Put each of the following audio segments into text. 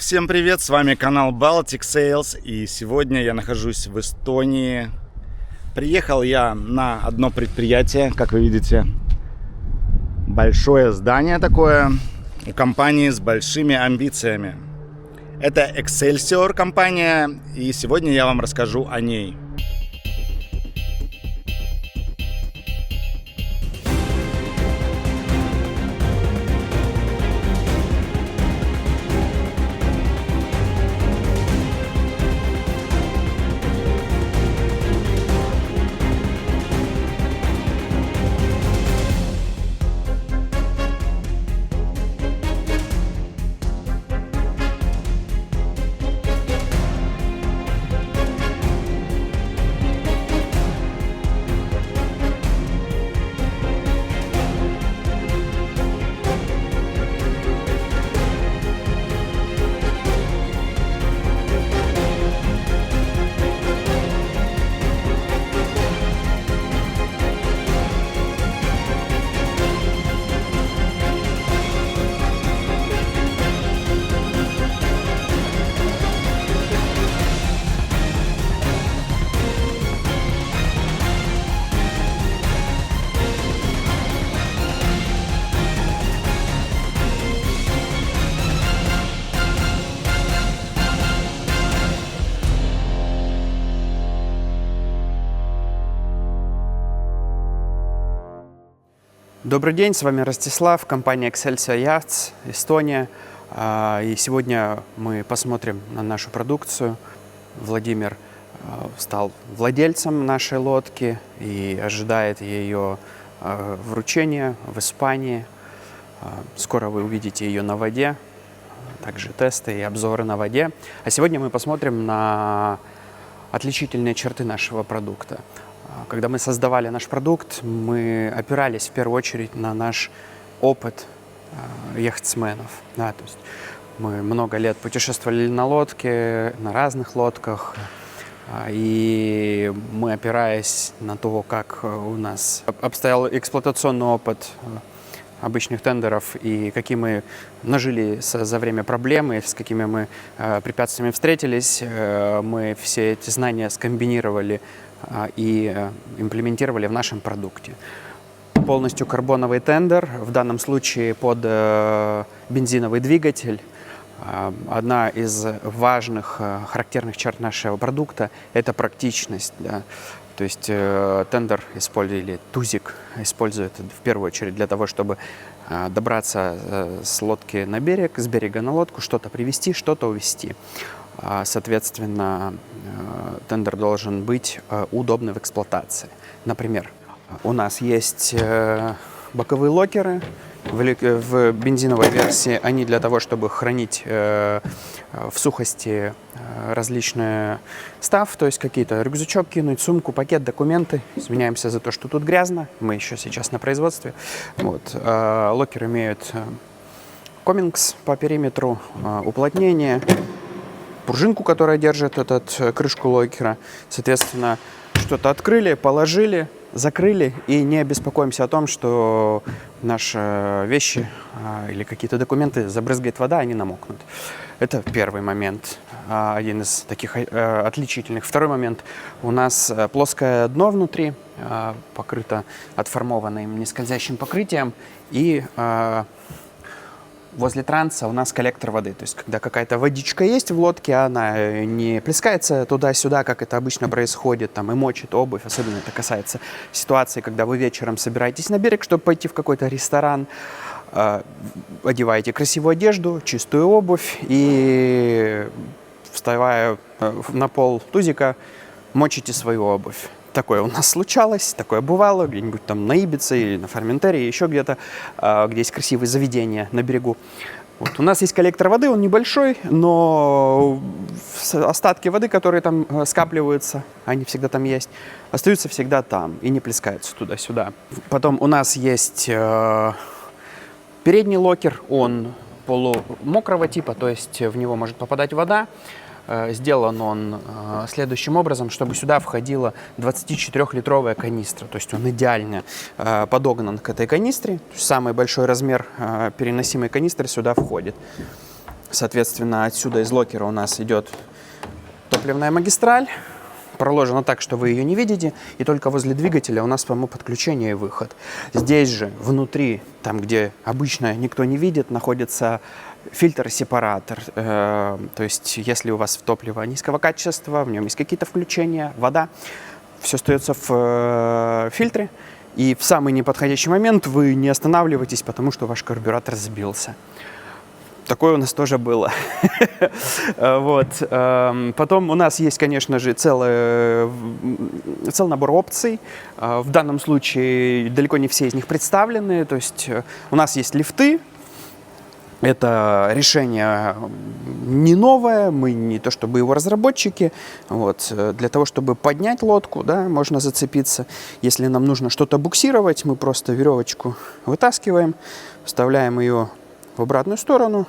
Всем привет, с вами канал Baltic Sales, и сегодня я нахожусь в Эстонии. Приехал я на одно предприятие, как вы видите, большое здание такое, у компании с большими амбициями. Это Excelsior компания, и сегодня я вам расскажу о ней. Добрый день, с вами Ростислав, компания Excelsior Yachts, Эстония. И сегодня мы посмотрим на нашу продукцию. Владимир стал владельцем нашей лодки и ожидает ее вручения в Испании. Скоро вы увидите ее на воде, также тесты и обзоры на воде. А сегодня мы посмотрим на отличительные черты нашего продукта. Когда мы создавали наш продукт, мы опирались в первую очередь на наш опыт яхтсменов. Да, то есть мы много лет путешествовали на лодке, на разных лодках, и мы, опираясь на то, как у нас обстоял эксплуатационный опыт обычных тендеров и какие мы нажили за время проблемы, с какими мы препятствиями встретились, мы все эти знания скомбинировали и имплементировали в нашем продукте. Полностью карбоновый тендер, в данном случае под бензиновый двигатель. Одна из важных характерных черт нашего продукта – это практичность. Да. То есть тендер или тузик использует в первую очередь для того, чтобы добраться с лодки на берег, с берега на лодку, что-то привезти, что-то увезти. Соответственно, тендер должен быть удобный в эксплуатации. Например, у нас есть боковые локеры. В бензиновой версии они для того, чтобы хранить в сухости различные став, то есть какие-то рюкзачок кинуть, сумку, пакет, документы. Извиняемся за то, что тут грязно, мы еще сейчас на производстве. Вот. Локеры имеют комингс по периметру, уплотнение, пружинку, которая держит крышку локера. Соответственно, что-то открыли, положили, закрыли и не беспокоимся о том, что наши вещи или какие-то документы забрызгает вода, они намокнут. Это первый момент, один из таких отличительных. Второй момент. У нас плоское дно внутри, покрыто отформованным нескользящим покрытием, и возле транса у нас коллектор воды. То есть, когда какая-то водичка есть в лодке, она не плескается туда-сюда, как это обычно происходит, там, и мочит обувь. Особенно это касается ситуации, когда вы вечером собираетесь на берег, чтобы пойти в какой-то ресторан, одеваете красивую одежду, чистую обувь и, вставая на пол тузика, мочите свою обувь. Такое у нас случалось, такое бывало где-нибудь там на Ибице или на Форментере, еще где-то, где есть красивые заведения на берегу. Вот. У нас есть коллектор воды, он небольшой, но остатки воды, которые там скапливаются, они всегда там есть, остаются всегда там и не плескаются туда-сюда. Потом у нас есть передний локер, он полумокрого типа, то есть в него может попадать вода. Сделан он следующим образом, чтобы сюда входила 24-литровая канистра. То есть он идеально подогнан к этой канистре. Самый большой размер переносимой канистры сюда входит. Соответственно, отсюда из локера у нас идет топливная магистраль. Проложена так, что вы ее не видите, и только возле двигателя у нас, по-моему, подключение и выход. Здесь же, внутри, там, где обычно никто не видит, находится фильтр-сепаратор. То есть, если у вас топливо низкого качества, в нем есть какие-то включения, вода, все остается в фильтре, и в самый неподходящий момент вы не останавливаетесь, потому что ваш карбюратор сбился. Такое у нас тоже было. Вот. Потом у нас есть, конечно же, целый набор опций. В данном случае далеко не все из них представлены. То есть у нас есть лифты. Это решение не новое, мы не то чтобы его разработчики. Вот. Для того, чтобы поднять лодку, да, можно зацепиться. Если нам нужно что-то буксировать, мы просто веревочку вытаскиваем, вставляем ее в обратную сторону,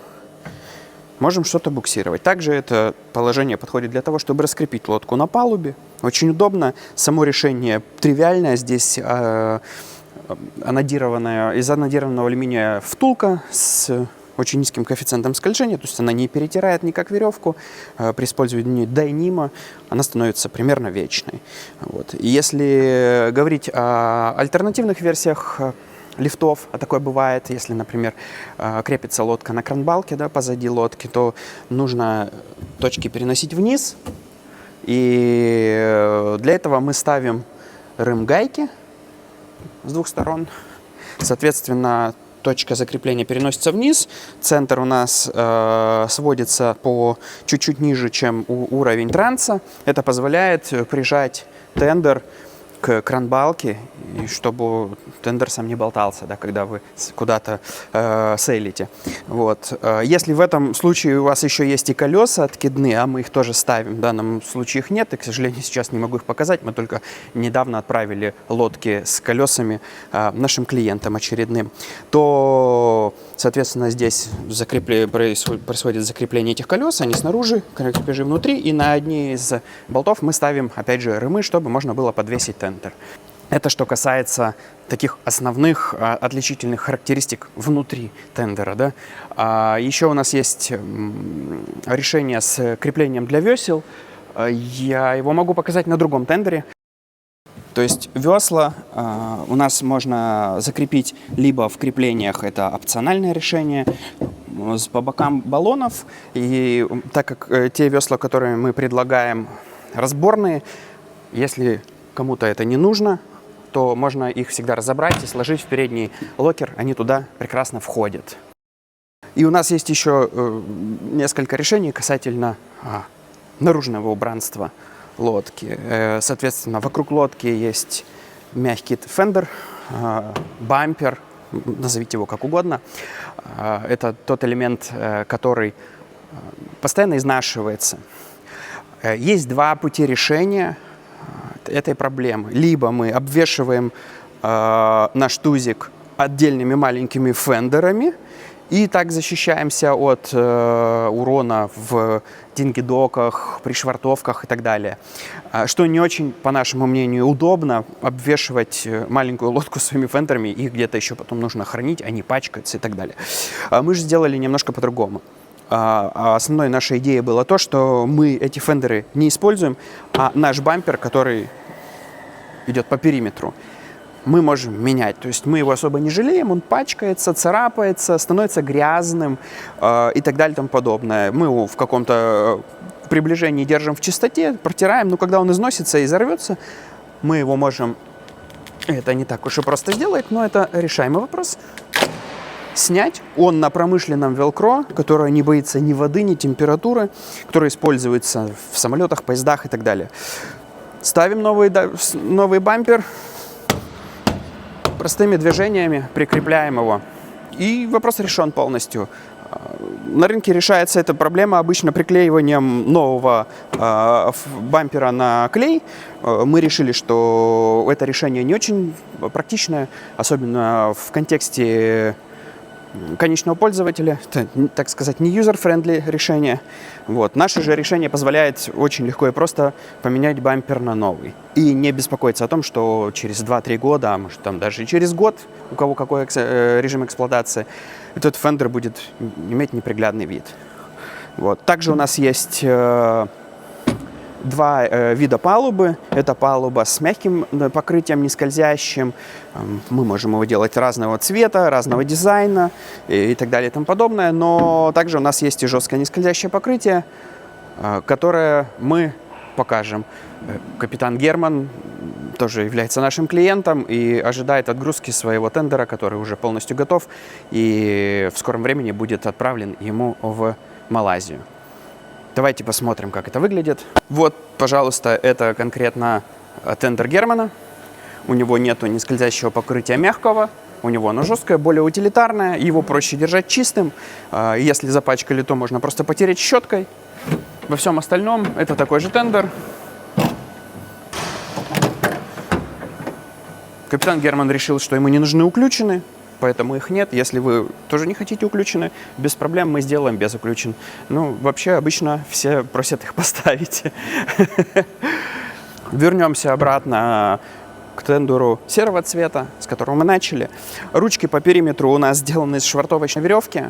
можем что-то буксировать. Также это положение подходит для того, чтобы раскрепить лодку на палубе. Очень удобно. Само решение тривиальное. Здесь анодированная, из анодированного алюминия втулка с очень низким коэффициентом скольжения, то есть она не перетирает никак веревку. При использовании дайнима она становится примерно вечной. Вот. И если говорить о альтернативных версиях лифтов, а такое бывает, если, например, крепится лодка на кранбалке, да, позади лодки, то нужно точки переносить вниз. И для этого мы ставим рым-гайки с двух сторон. Соответственно, точка закрепления переносится вниз. Центр у нас сводится по чуть-чуть ниже, чем уровень транса. Это позволяет прижать тендер к кранбалке, и чтобы тендер сам не болтался, да, когда вы куда-то сейлите. Вот. Если в этом случае у вас еще есть и колеса откидные, а мы их тоже ставим, в данном случае их нет, и, к сожалению, сейчас не могу их показать, мы только недавно отправили лодки с колесами нашим клиентам очередным, то, соответственно, здесь происходит закрепление этих колес, они снаружи, крепежи внутри, и на одни из болтов мы ставим, опять же, рымы, чтобы можно было подвесить тендер. Это что касается таких основных отличительных характеристик внутри тендера. Да? Еще у нас есть решение с креплением для весел. Я его могу показать на другом тендере. То есть весла у нас можно закрепить либо в креплениях, это опциональное решение, по бокам баллонов. И так как те весла, которые мы предлагаем, разборные, если кому-то это не нужно, то можно их всегда разобрать и сложить в передний локер, они туда прекрасно входят. И у нас есть еще несколько решений касательно наружного убранства лодки. Соответственно, вокруг лодки есть мягкий фендер, бампер, назовите его как угодно. Это тот элемент, который постоянно изнашивается. Есть два пути решения этой проблемы. Либо мы обвешиваем наш тузик отдельными маленькими фендерами и так защищаемся от урона в дингидоках, при швартовках и так далее. Что не очень, по нашему мнению, удобно обвешивать маленькую лодку своими фендерами, их где-то еще потом нужно хранить, они пачкаются и так далее. Мы же сделали немножко по-другому. Основной нашей идеей было то, что мы эти фендеры не используем, а наш бампер, который идет по периметру, мы можем менять. То есть мы его особо не жалеем, он пачкается, царапается, становится грязным и так далее и тому подобное. Мы его в каком-то приближении держим в чистоте, протираем, но когда он износится и взорвется, мы его можем... Это не так уж и просто сделать, но это решаемый вопрос. Снять. Он на промышленном велкро, которое не боится ни воды, ни температуры, которое используется в самолетах, поездах и так далее. Ставим новый бампер, простыми движениями прикрепляем его. И вопрос решен полностью. На рынке решается эта проблема обычно приклеиванием нового бампера на клей. Мы решили, что это решение не очень практичное, особенно в контексте конечного пользователя, это, так сказать, не user-friendly решение. Вот. Наше же решение позволяет очень легко и просто поменять бампер на новый. И не беспокоиться о том, что через 2-3 года, а может там даже и через год, у кого какой режим эксплуатации, этот фендер будет иметь неприглядный вид. Вот. Также у нас есть два вида палубы. Это палуба с мягким покрытием, не скользящим. Мы можем его делать разного цвета, разного дизайна и так далее и тому подобное. Но также у нас есть и жесткое нескользящее покрытие, которое мы покажем. Капитан Герман тоже является нашим клиентом и ожидает отгрузки своего тендера, который уже полностью готов и в скором времени будет отправлен ему в Малайзию. Давайте посмотрим, как это выглядит. Вот, пожалуйста, это конкретно тендер Германа. У него нету нескользящего покрытия мягкого, у него оно жесткое, более утилитарное, его проще держать чистым. Если запачкали, то можно просто потереть щеткой. Во всем остальном это такой же тендер. Капитан Герман решил, что ему не нужны уключены, поэтому их нет. Если вы тоже не хотите уключены, без проблем мы сделаем без уключен. Ну, вообще, обычно все просят их поставить. Вернемся обратно к тендеру серого цвета, с которого мы начали. Ручки по периметру у нас сделаны из швартовочной веревки.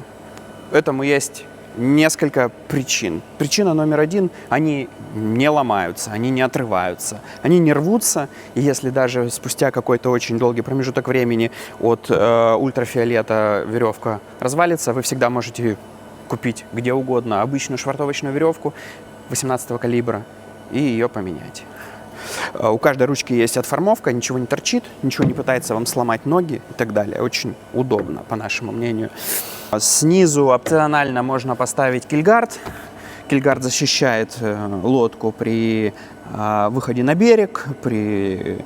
Этому есть несколько причин. Причина номер один – они не ломаются, они не отрываются, они не рвутся. И если даже спустя какой-то очень долгий промежуток времени от ультрафиолета веревка развалится, вы всегда можете купить где угодно обычную швартовочную веревку 18-го калибра и ее поменять. У каждой ручки есть отформовка, ничего не торчит, ничего не пытается вам сломать ноги и так далее. Очень удобно, по нашему мнению. Снизу опционально можно поставить кильгард. Кильгард защищает лодку при выходе на берег, при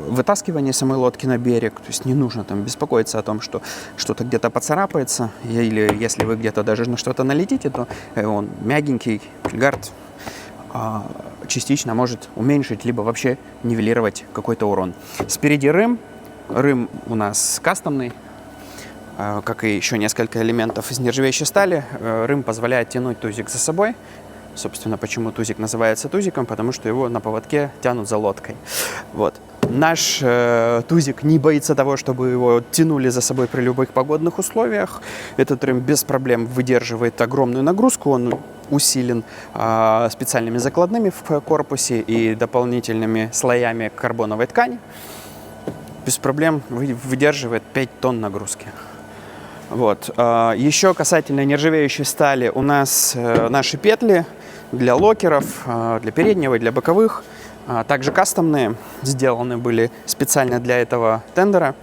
вытаскивании самой лодки на берег. То есть не нужно там беспокоиться о том, что что-то где-то поцарапается. Или если вы где-то даже на что-то налетите, то он мягенький. Кильгард частично может уменьшить, либо вообще нивелировать какой-то урон. Спереди рым. Рым у нас кастомный. Как и еще несколько элементов из нержавеющей стали, рым позволяет тянуть тузик за собой. Собственно, почему тузик называется тузиком? Потому что его на поводке тянут за лодкой. Вот. Наш тузик не боится того, чтобы его тянули за собой при любых погодных условиях. Этот рым без проблем выдерживает огромную нагрузку. Он усилен специальными закладными в корпусе и дополнительными слоями карбоновой ткани. Без проблем выдерживает 5 тонн нагрузки. Вот. Еще касательно нержавеющей стали, у нас наши петли для локеров, для переднего и для боковых, также кастомные, сделаны были специально для этого тендера.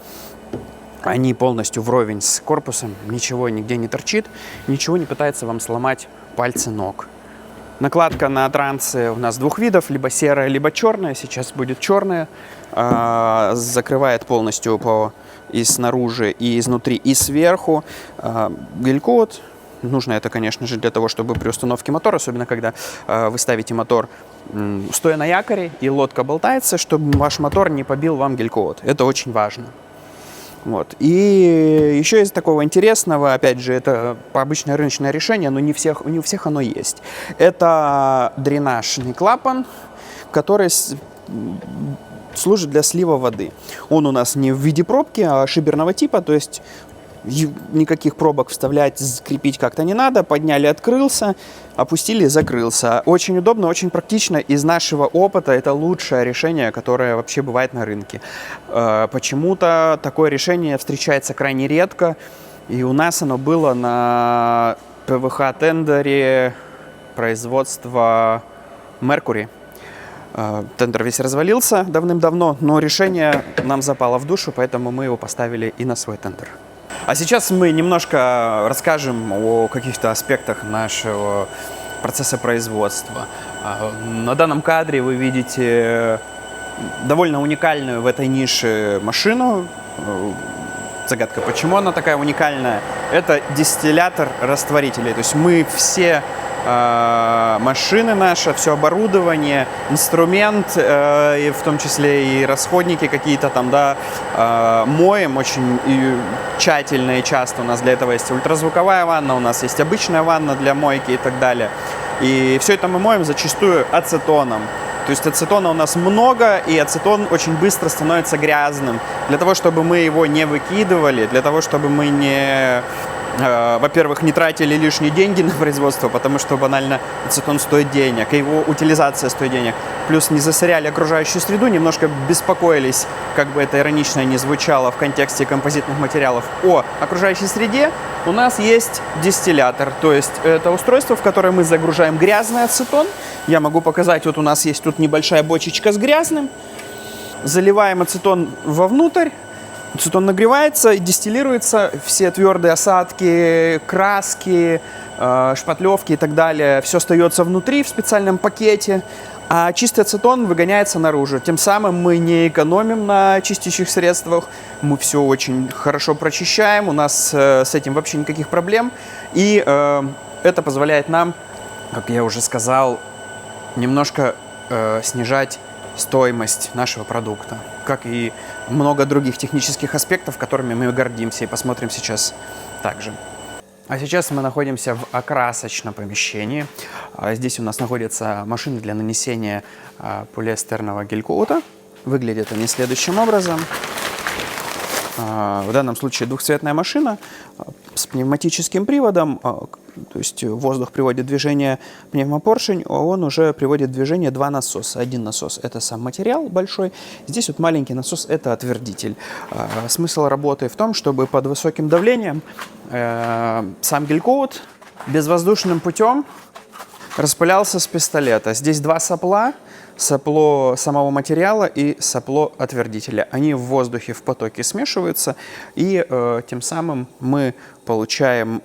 Они полностью вровень с корпусом, ничего нигде не торчит, ничего не пытается вам сломать пальцы ног. Накладка на трансы у нас двух видов, либо серая, либо черная. Сейчас будет черная, закрывает полностью и снаружи, и изнутри, и сверху. Гель-код. Нужно это, конечно же, для того, чтобы при установке мотора, особенно когда вы ставите мотор стоя на якоре, и лодка болтается, чтобы ваш мотор не побил вам гель-код. Это очень важно. Вот. И еще из такого интересного, опять же, это обычное рыночное решение, но не у всех оно есть. Это дренажный клапан, который служит для слива воды. Он у нас не в виде пробки, а шиберного типа, то есть никаких пробок вставлять, скрепить как-то не надо. Подняли, открылся, опустили, закрылся. Очень удобно, очень практично. Из нашего опыта это лучшее решение, которое вообще бывает на рынке. Почему-то такое решение встречается крайне редко. И у нас оно было на ПВХ-тендере производства Mercury. Тендер весь развалился давным-давно, но решение нам запало в душу, поэтому мы его поставили и на свой тендер. А сейчас мы немножко расскажем о каких-то аспектах нашего процесса производства. На данном кадре вы видите довольно уникальную в этой нише машину. Загадка, почему она такая уникальная? Это дистиллятор растворителей. То есть мы все машины наши, все оборудование, инструмент, и в том числе и расходники какие-то там, да, моем очень тщательно и часто. У нас для этого есть ультразвуковая ванна, у нас есть обычная ванна для мойки и так далее. И все это мы моем зачастую ацетоном. То есть ацетона у нас много, и ацетон очень быстро становится грязным. Для того, чтобы мы его не выкидывали, для того, чтобы мы не во-первых, не тратили лишние деньги на производство, потому что банально ацетон стоит денег, и его утилизация стоит денег. Плюс не засоряли окружающую среду, немножко беспокоились, как бы это иронично ни звучало в контексте композитных материалов, о окружающей среде. У нас есть дистиллятор, то есть это устройство, в которое мы загружаем грязный ацетон. Я могу показать, вот у нас есть тут небольшая бочечка с грязным. Заливаем ацетон вовнутрь. Ацетон нагревается и дистиллируется, все твердые осадки, краски, шпатлевки и так далее. Все остается внутри в специальном пакете, а чистый ацетон выгоняется наружу. Тем самым мы не экономим на чистящих средствах, мы все очень хорошо прочищаем, у нас с этим вообще никаких проблем. И это позволяет нам, как я уже сказал, немножко снижать стоимость нашего продукта, как и много других технических аспектов, которыми мы гордимся и посмотрим сейчас также. А сейчас мы находимся в окрасочном помещении. Здесь у нас находятся машины для нанесения полиэстерного гель-коута. Выглядят они следующим образом. В данном случае двухцветная машина с пневматическим приводом, то есть воздух приводит в движение пневмопоршень, а он уже приводит в движение два насоса. Один насос – это сам материал большой, здесь вот маленький насос – это отвердитель. Смысл работы в том, чтобы под высоким давлением сам гель-коут безвоздушным путем распылялся с пистолета. Здесь два сопла. Сопло самого материала и сопло отвердителя. Они в воздухе в потоке смешиваются, и тем самым мы получаем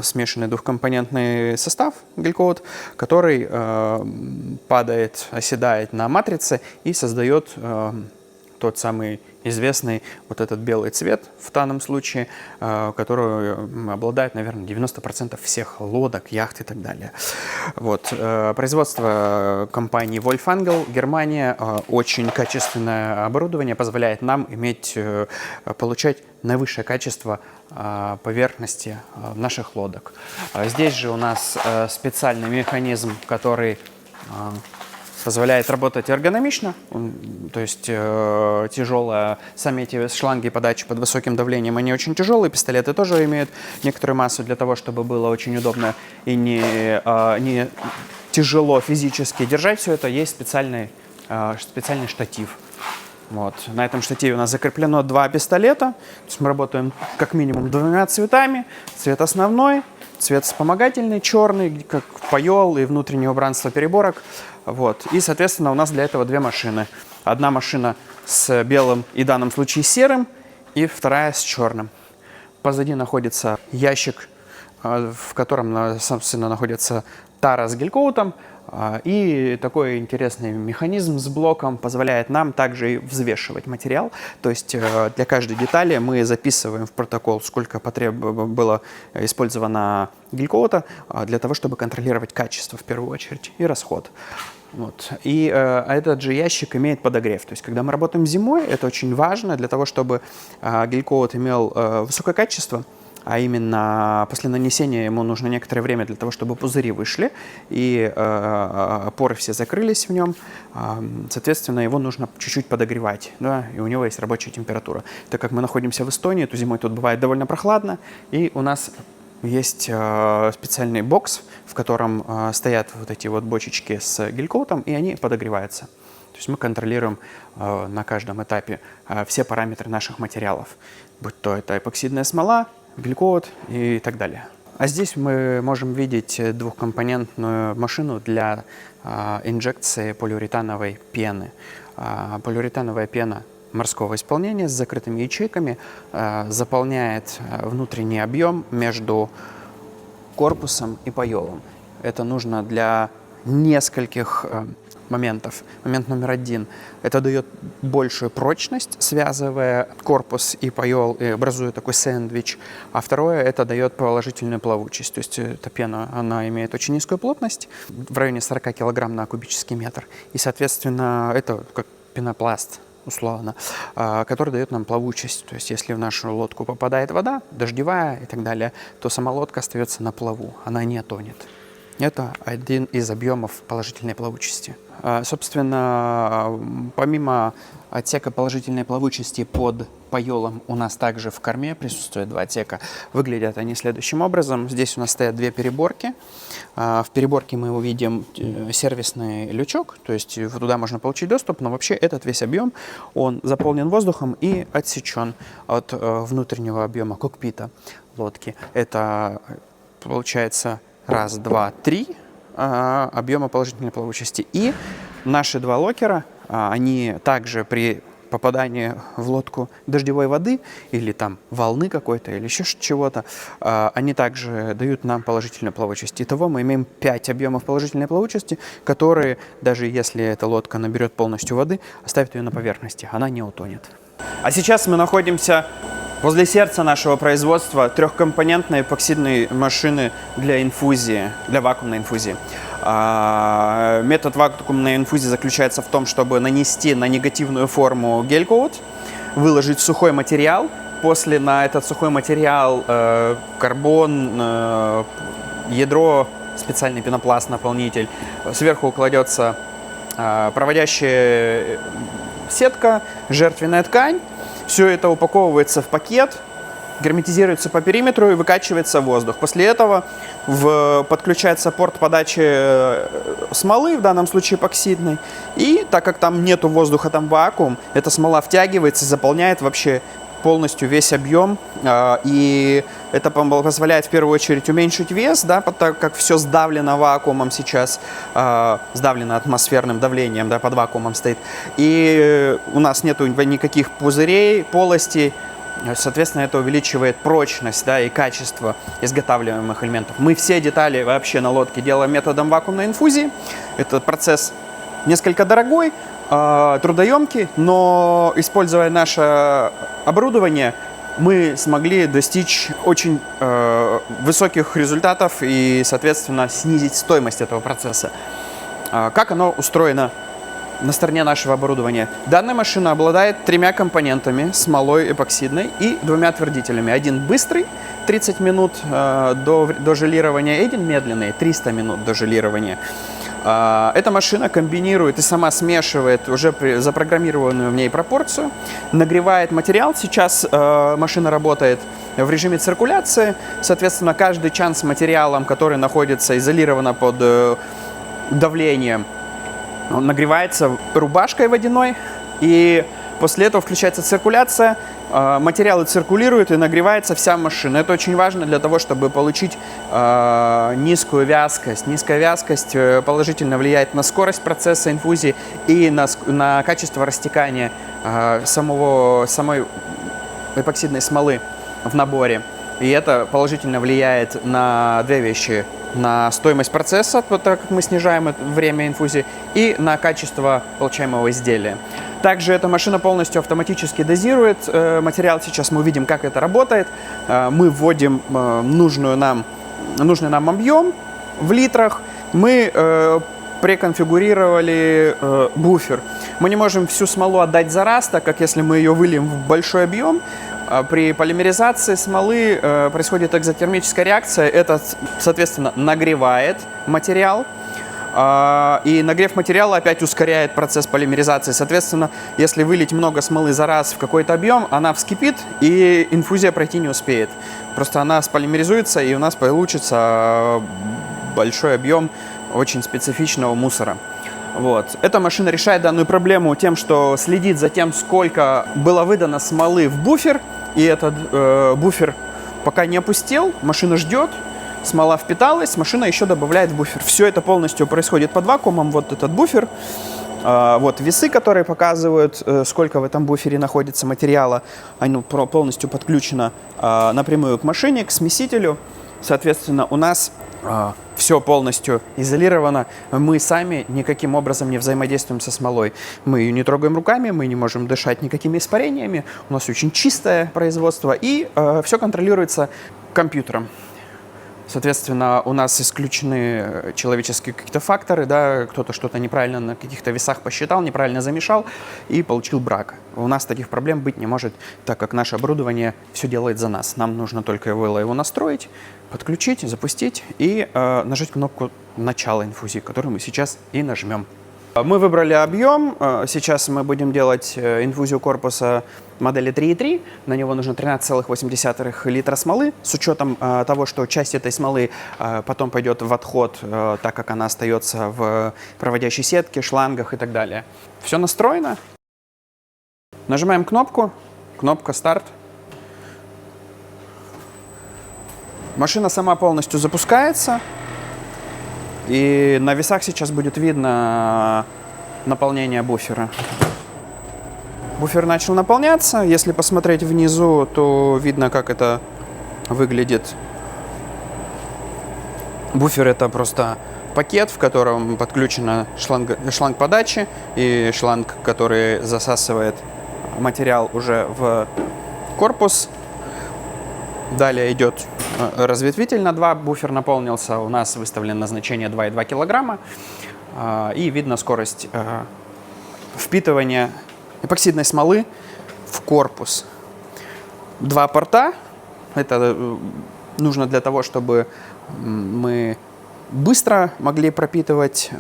смешанный двухкомпонентный состав, гель-коут, который падает, оседает на матрице и создает тот самый известный вот этот белый цвет в данном случае, который обладает, наверное, 90% всех лодок, яхт и так далее. Вот. Производство компании Wolfangel, Германия. Очень качественное оборудование позволяет нам получать наивысшее качество поверхности наших лодок. Здесь же у нас специальный механизм, который позволяет работать эргономично, то есть сами эти шланги подачи под высоким давлением, они очень тяжелые, пистолеты тоже имеют некоторую массу для того, чтобы было очень удобно и не тяжело физически держать все это, есть специальный штатив. Вот. На этом штативе у нас закреплено два пистолета, то есть мы работаем как минимум двумя цветами, цвет основной, цвет вспомогательный, черный, как паёл и внутреннее убранство переборок. Вот. И, соответственно, у нас для этого две машины. Одна машина с белым и в данном случае серым, и вторая с черным. Позади находится ящик, в котором, собственно, находится тара с гель-коутом. И такой интересный механизм с блоком позволяет нам также взвешивать материал. То есть для каждой детали мы записываем в протокол, сколько было использовано гель-коута, для того, чтобы контролировать качество в первую очередь и расход. Вот. И этот же ящик имеет подогрев. То есть, когда мы работаем зимой, это очень важно для того, чтобы гель-коут имел высокое качество. А именно после нанесения ему нужно некоторое время для того, чтобы пузыри вышли и поры все закрылись в нем. Соответственно, его нужно чуть-чуть подогревать, да, и у него есть рабочая температура. Так как мы находимся в Эстонии, то зимой тут бывает довольно прохладно, и у нас есть специальный бокс, в котором стоят вот эти вот бочечки с гель-коутом, и они подогреваются. То есть мы контролируем на каждом этапе все параметры наших материалов, будь то это эпоксидная смола, гель-коут и так далее. А здесь мы можем видеть двухкомпонентную машину для инжекции полиуретановой пены. Полиуретановая пена морского исполнения с закрытыми ячейками заполняет внутренний объем между корпусом и паёлом. Это нужно для нескольких моментов. Момент номер один – это дает большую прочность, связывая корпус и паёл, и образуя такой сэндвич. А второе – это дает положительную плавучесть. То есть эта пена, она имеет очень низкую плотность, в районе 40 кг на кубический метр. И, соответственно, это как пенопласт, условно, который дает нам плавучесть. То есть если в нашу лодку попадает вода, дождевая и так далее, то сама лодка остается на плаву, она не тонет. Это один из объемов положительной плавучести. Собственно, помимо отсека положительной плавучести под паёлом у нас также в корме присутствует 2 отсека. Выглядят они следующим образом. Здесь у нас стоят 2 переборки. В переборке мы увидим сервисный лючок, то есть туда можно получить доступ, но вообще этот весь объем, он заполнен воздухом и отсечен от внутреннего объема кокпита лодки. Это получается 1, 2, 3 объема положительной плавучести. И наши 2 локера, они также при попадании в лодку дождевой воды или там волны какой-то или еще чего-то, они также дают нам положительную плавучесть. Итого мы имеем 5 объемов положительной плавучести, которые, даже если эта лодка наберет полностью воды, оставит ее на поверхности, она не утонет. А сейчас мы находимся возле сердца нашего производства трехкомпонентной эпоксидной машины для инфузии, для вакуумной инфузии. Метод вакуумной инфузии заключается в том, чтобы нанести на негативную форму гель-коат, выложить сухой материал, после на этот сухой материал карбон, ядро, специальный пенопласт, наполнитель, сверху кладется проводящая сетка, жертвенная ткань. Все это упаковывается в пакет, герметизируется по периметру и выкачивается воздух. После этого подключается порт подачи смолы, в данном случае эпоксидной. И так как там нету воздуха, там вакуум, эта смола втягивается и заполняет вообще полностью весь объем. И это позволяет в первую очередь уменьшить вес, да, так как все сдавлено вакуумом сейчас, сдавлено атмосферным давлением, да, под вакуумом стоит. И у нас нету никаких пузырей, полостей. Соответственно, это увеличивает прочность, да, и качество изготавливаемых элементов. Мы все детали вообще на лодке делаем методом вакуумной инфузии. Этот процесс несколько дорогой, трудоемкий, но используя наше оборудование, мы смогли достичь очень высоких результатов и, соответственно, снизить стоимость этого процесса. Как оно устроено на стороне нашего оборудования? Данная машина обладает 3 компонентами: смолой эпоксидной и 2 твердителями. Один быстрый, 30 минут до желирования, и один медленный, 300 минут до желирования. Эта машина комбинирует и сама смешивает уже запрограммированную в ней пропорцию, нагревает материал. Сейчас машина работает в режиме циркуляции, соответственно, каждый чан с материалом, который находится изолированно под давлением, он нагревается рубашкой водяной, и после этого включается циркуляция, материалы циркулируют и нагревается вся машина. Это очень важно для того, чтобы получить низкую вязкость. Низкая вязкость положительно влияет на скорость процесса инфузии и на качество растекания самой эпоксидной смолы в наборе. И это положительно влияет на 2 вещи: на стоимость процесса, так как мы снижаем время инфузии, и на качество получаемого изделия. Также эта машина полностью автоматически дозирует материал. Сейчас мы увидим, как это работает. Мы вводим нужный нам объем в литрах. Мы преконфигурировали буфер. Мы не можем всю смолу отдать за раз, так как если мы ее выльем в большой объем, при полимеризации смолы происходит экзотермическая реакция. Это, соответственно, нагревает материал. И нагрев материала опять ускоряет процесс полимеризации. Соответственно, если вылить много смолы за раз в какой-то объем, она вскипит, и инфузия пройти не успеет. Просто она сполимеризуется, и у нас получится большой объем очень специфичного мусора. Вот. Эта машина решает данную проблему тем, что следит за тем, сколько было выдано смолы в буфер, и этот буфер пока не опустел, машина ждет, смола впиталась, машина еще добавляет в буфер. Все это полностью происходит под вакуумом. Вот этот буфер, вот весы, которые показывают, сколько в этом буфере находится материала. Оно полностью подключено напрямую к машине, к смесителю. Соответственно, у нас все полностью изолировано. Мы сами никаким образом не взаимодействуем со смолой. Мы ее не трогаем руками, мы не можем дышать никакими испарениями. У нас очень чистое производство, и все контролируется компьютером. Соответственно, у нас исключены человеческие какие-то факторы, да, кто-то что-то неправильно на каких-то весах посчитал, неправильно замешал и получил брак. У нас таких проблем быть не может, так как наше оборудование все делает за нас. Нам нужно только его настроить, подключить, запустить и нажать кнопку начала инфузии, которую мы сейчас и нажмем. Мы выбрали объем. Сейчас мы будем делать инфузию корпуса модели 3.3. На него нужно 13,8 литра смолы. С учетом того, что часть этой смолы потом пойдет в отход, так как она остается в проводящей сетке, шлангах и так далее. Все настроено. Нажимаем кнопку. Кнопка «Старт». Машина сама полностью запускается. И на весах сейчас будет видно наполнение буфера. Буфер начал наполняться. Если посмотреть внизу, то видно, как это выглядит. Буфер — это просто пакет, в котором подключен шланг подачи и шланг, который засасывает материал уже в корпус. Далее идет разветвитель на 2. Буфер наполнился. У нас выставлено значение 2,2 килограмма. И видно скорость впитывания эпоксидной смолы в корпус. 2 порта. Это нужно для того, чтобы мы быстро могли пропитывать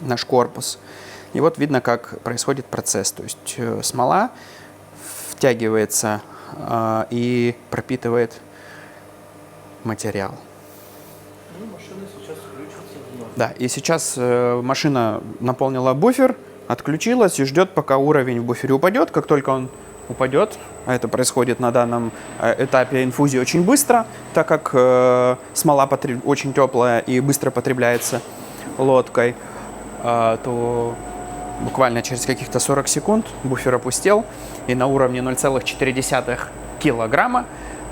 наш корпус. И вот видно, как происходит процесс. То есть смола втягивается и пропитывает материал. Машина сейчас включится вновь. Да, и сейчас машина наполнила буфер, отключилась и ждет, пока уровень в буфере упадет. Как только он упадет, а это происходит на данном этапе инфузии очень быстро, так как смола очень теплая и быстро потребляется лодкой, то буквально через каких-то 40 секунд буфер опустел, и на уровне 0,4 килограмма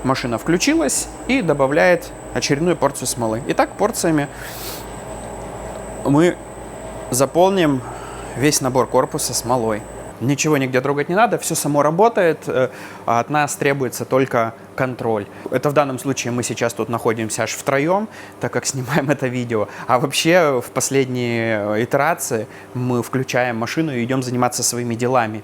машина включилась и добавляет очередную порцию смолы. Итак, порциями мы заполним весь набор корпуса смолой. Ничего нигде трогать не надо, все само работает, а от нас требуется только контроль. Это в данном случае мы сейчас тут находимся аж втроем, так как снимаем это видео. А вообще в последние итерации мы включаем машину и идем заниматься своими делами.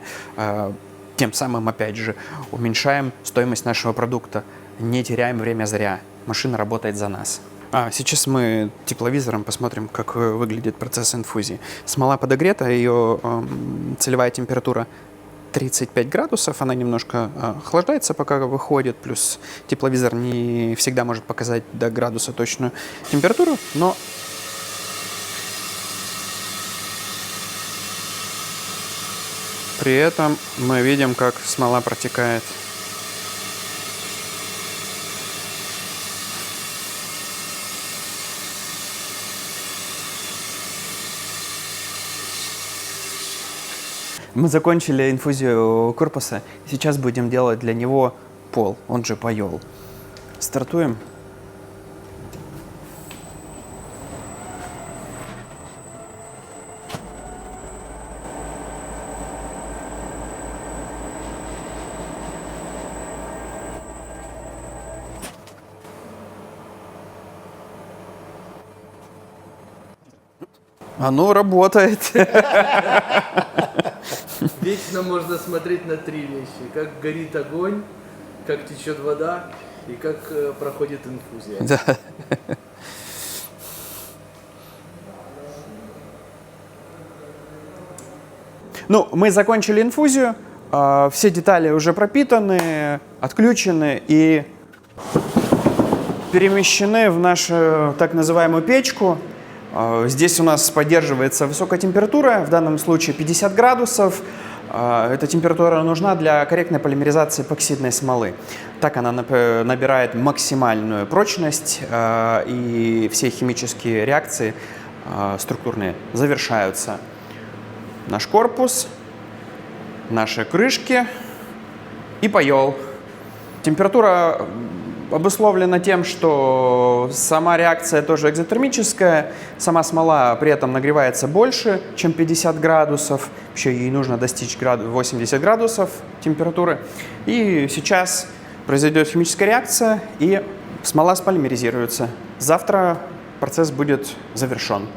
Тем самым, опять же, уменьшаем стоимость нашего продукта, не теряем время зря. Машина работает за нас. Сейчас мы тепловизором посмотрим, как выглядит процесс инфузии. Смола подогрета, ее целевая температура 35 градусов. Она немножко охлаждается, пока выходит. Плюс тепловизор не всегда может показать до градуса точную температуру, но при этом мы видим, как смола протекает. Мы закончили инфузию корпуса. Сейчас будем делать для него пол, он же паёл. Стартуем. Оно работает. Вечно можно смотреть на 3 вещи. Как горит огонь, как течет вода и как проходит инфузия. Да. Ну, мы закончили инфузию. Все детали уже пропитаны, отключены и перемещены в нашу так называемую печку. Здесь у нас поддерживается высокая температура, в данном случае 50 градусов. Эта температура нужна для корректной полимеризации эпоксидной смолы. Так она набирает максимальную прочность, и все химические реакции структурные завершаются. Наш корпус, наши крышки и паёл. Температура обусловлена тем, что сама реакция тоже экзотермическая, сама смола при этом нагревается больше, чем 50 градусов, вообще ей нужно достичь 80 градусов температуры. И сейчас произойдет химическая реакция, и смола сполимеризируется. Завтра процесс будет завершен,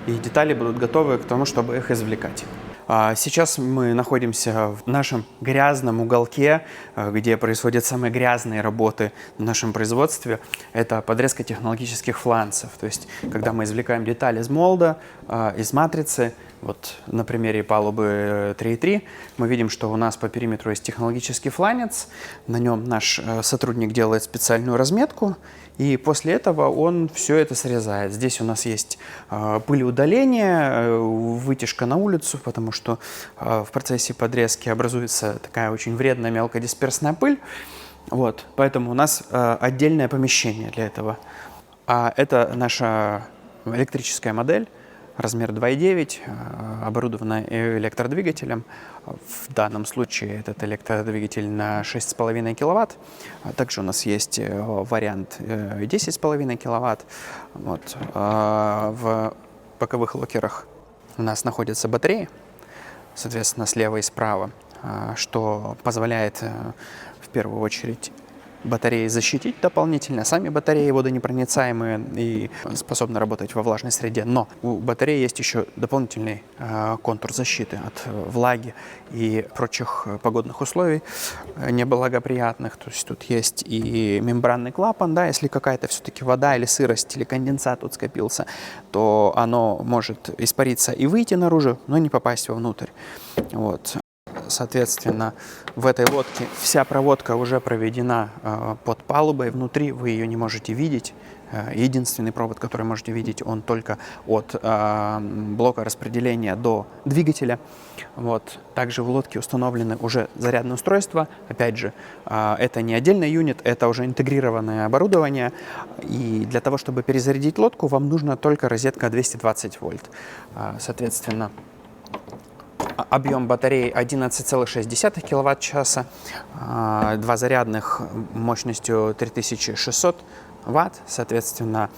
и детали будут готовы к тому, чтобы их извлекать. Сейчас мы находимся в нашем грязном уголке, где происходят самые грязные работы в нашем производстве. Это подрезка технологических фланцев. То есть, когда мы извлекаем детали из молда, из матрицы, Вот на примере палубы 3.3 мы видим, что у нас по периметру есть технологический фланец. На нем наш сотрудник делает специальную разметку, и после этого он все это срезает. Здесь у нас есть пылеудаление, вытяжка на улицу, потому что в процессе подрезки образуется такая очень вредная мелкодисперсная пыль. Вот, поэтому у нас отдельное помещение для этого. А это наша электрическая модель, размер 2,9, оборудована электродвигателем. В данном случае этот электродвигатель на 6,5 киловатт. Также у нас есть вариант 10,5 киловатт. Вот. В боковых локерах у нас находятся батареи, соответственно, слева и справа, что позволяет в первую очередь батареи защитить дополнительно. Сами батареи водонепроницаемые и способны работать во влажной среде. Но у батареи есть еще дополнительный контур защиты от влаги и прочих погодных условий неблагоприятных. То есть тут есть и мембранный клапан, да, если какая-то все-таки вода или сырость или конденсат тут скопился, то оно может испариться и выйти наружу, но не попасть вовнутрь. Вот. Соответственно, в этой лодке вся проводка уже проведена под палубой. Внутри вы ее не можете видеть. Единственный провод, который можете видеть, он только от блока распределения до двигателя. Вот. Также в лодке установлены уже зарядные устройства. Опять же, это не отдельный юнит, это уже интегрированное оборудование. И для того, чтобы перезарядить лодку, вам нужна только розетка 220 вольт. Соответственно, объем батареи 11,6 киловатт-часа, два зарядных мощностью 3600 ватт, соответственно,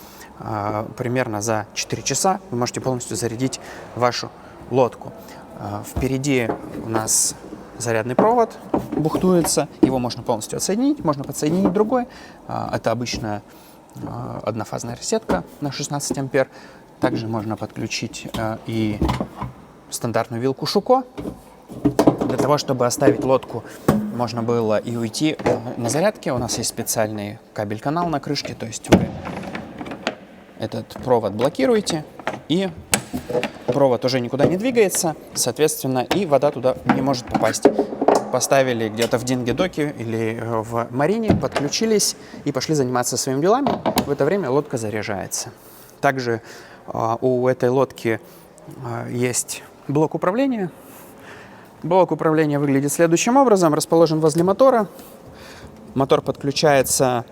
примерно за 4 часа вы можете полностью зарядить вашу лодку. Впереди у нас зарядный провод бухтуется, его можно полностью отсоединить, можно подсоединить другой. Это обычная однофазная розетка на 16 ампер. Также можно подключить и стандартную вилку Шуко. Для того, чтобы оставить лодку, можно было и уйти на зарядке. У нас есть специальный кабель-канал на крышке, то есть вы этот провод блокируете, и провод уже никуда не двигается, соответственно, и вода туда не может попасть. Поставили где-то в динге-доке или в марине, подключились и пошли заниматься своими делами. В это время лодка заряжается. Также у этой лодки есть блок управления. Блок управления выглядит следующим образом. Расположен возле мотора. Мотор подключается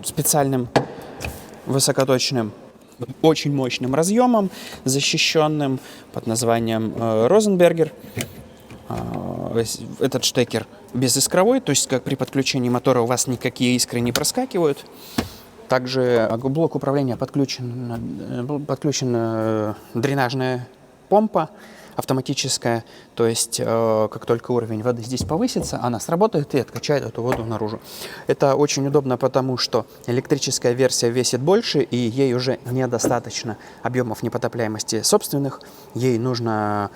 специальным высокоточным, очень мощным разъемом, защищенным под названием Розенбергер. Этот штекер безискровой, то есть как при подключении мотора у вас никакие искры не проскакивают. Также к блоку управления подключена дренажная помпа автоматическая, то есть как только уровень воды здесь повысится, она сработает и откачает эту воду наружу. Это очень удобно, потому что электрическая версия весит больше, и ей уже недостаточно объемов непотопляемости собственных, ей нужна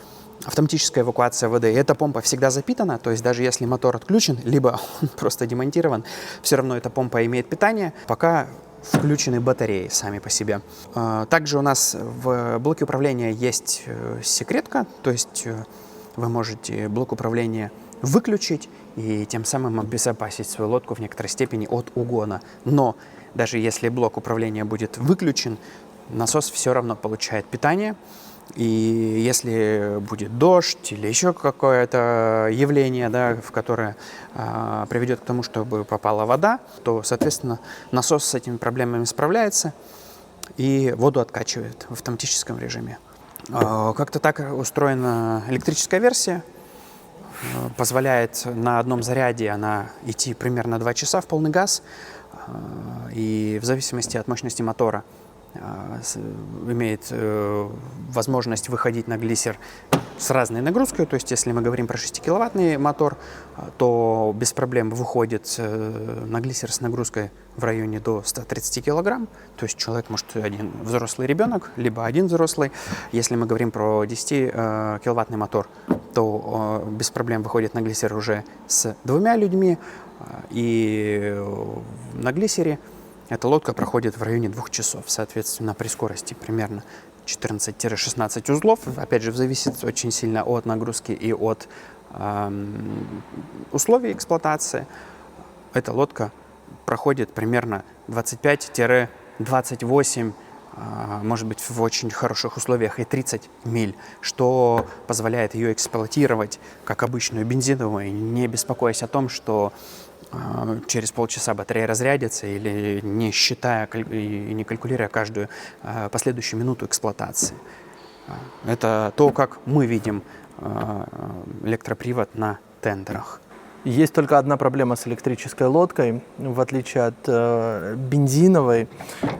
автоматическая эвакуация воды. И эта помпа всегда запитана, то есть даже если мотор отключен, либо он просто демонтирован, все равно эта помпа имеет питание, пока включены батареи сами по себе. Также у нас в блоке управления есть секретка, то есть вы можете блок управления выключить и тем самым обезопасить свою лодку в некоторой степени от угона. Но даже если блок управления будет выключен, насос все равно получает питание. И если будет дождь или еще какое-то явление, да, в которое приведет к тому, чтобы попала вода, то, соответственно, насос с этими проблемами справляется и воду откачивает в автоматическом режиме. Как-то так устроена электрическая версия. Позволяет на одном заряде она идти примерно 2 часа в полный газ. И в зависимости от мощности мотора имеет возможность выходить на глиссер с разной нагрузкой. То есть, если мы говорим про 6-киловаттный мотор, то без проблем выходит на глиссер с нагрузкой в районе до 130 килограмм. То есть, человек может один взрослый ребенок, либо один взрослый. Если мы говорим про 10-киловаттный мотор, то без проблем выходит на глиссер уже с 2 людьми. И на глиссере эта лодка проходит в районе 2 часов, соответственно, при скорости примерно 14-16 узлов. Опять же, зависит очень сильно от нагрузки и от условий эксплуатации. Эта лодка проходит примерно 25-28, может быть, в очень хороших условиях и 30 миль, что позволяет ее эксплуатировать как обычную бензиновую, не беспокоясь о том, что через полчаса батарея разрядится, или не считая и не калькулируя каждую последующую минуту эксплуатации. Это то, как мы видим электропривод на тендерах. Есть только одна проблема с электрической лодкой. В отличие от бензиновой,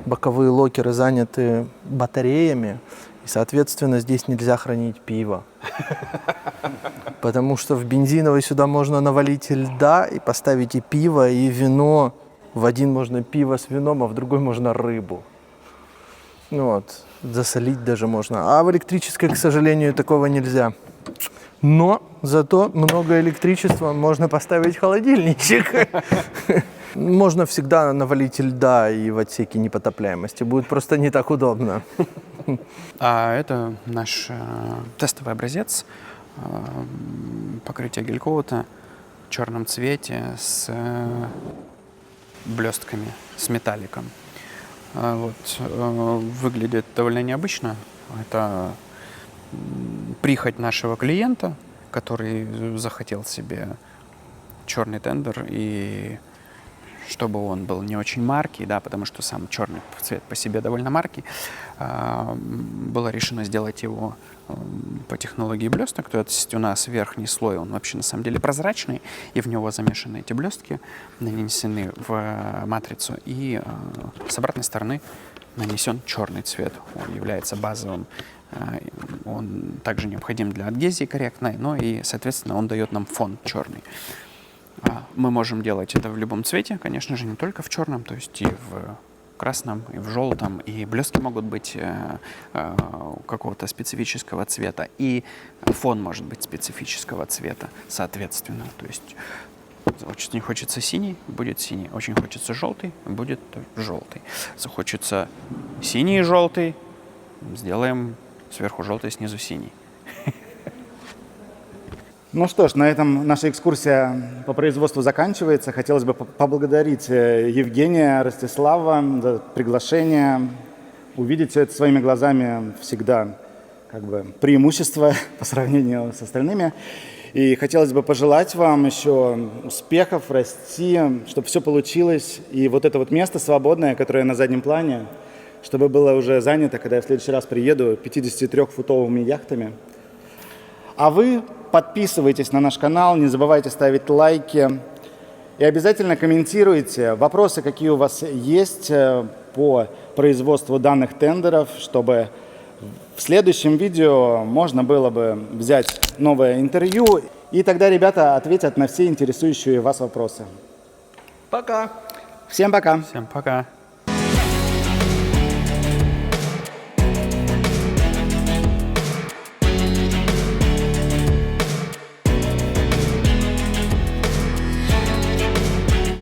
боковые локеры заняты батареями, и, соответственно, здесь нельзя хранить пиво. Потому что в бензиновой сюда можно навалить льда и поставить и пиво, и вино. В один можно пиво с вином, а в другой можно рыбу. Вот. Засолить даже можно. А в электрической, к сожалению, такого нельзя. Но зато много электричества, можно поставить холодильничек. Можно всегда навалить льда и в отсеке непотопляемости. Будет просто не так удобно. А это наш тестовый образец покрытия гель-коата в черном цвете с блестками, с металликом. Вот. Выглядит довольно необычно. Это прихоть нашего клиента, который захотел себе черный тендер, и чтобы он был не очень маркий, да, потому что сам черный цвет по себе довольно маркий, было решено сделать его по технологии блесток. То есть у нас верхний слой, он вообще на самом деле прозрачный, и в него замешаны эти блестки, нанесены в матрицу, и с обратной стороны нанесен черный цвет. Он является базовым. Он также необходим для адгезии корректной, но и, соответственно, он дает нам фон черный. Мы можем делать это в любом цвете, конечно же, не только в черном, то есть и в красном, и в желтом, и блестки могут быть какого-то специфического цвета, и фон может быть специфического цвета, соответственно. То есть очень хочется синий, будет синий, очень хочется желтый, будет желтый. Захочется синий и желтый, сделаем сверху желтый, снизу синий. Ну что ж, на этом наша экскурсия по производству заканчивается. Хотелось бы поблагодарить Евгения, Ростислава за приглашение. Увидеть все это своими глазами всегда как бы преимущество по сравнению с остальными. И хотелось бы пожелать вам еще успехов, расти, чтобы все получилось. И вот это вот место свободное, которое на заднем плане, чтобы было уже занято, когда я в следующий раз приеду, 53-футовыми яхтами. А вы подписывайтесь на наш канал, не забывайте ставить лайки и обязательно комментируйте вопросы, какие у вас есть по производству данных тендеров, чтобы в следующем видео можно было бы взять новое интервью, и тогда ребята ответят на все интересующие вас вопросы. Пока! Всем пока! Всем пока!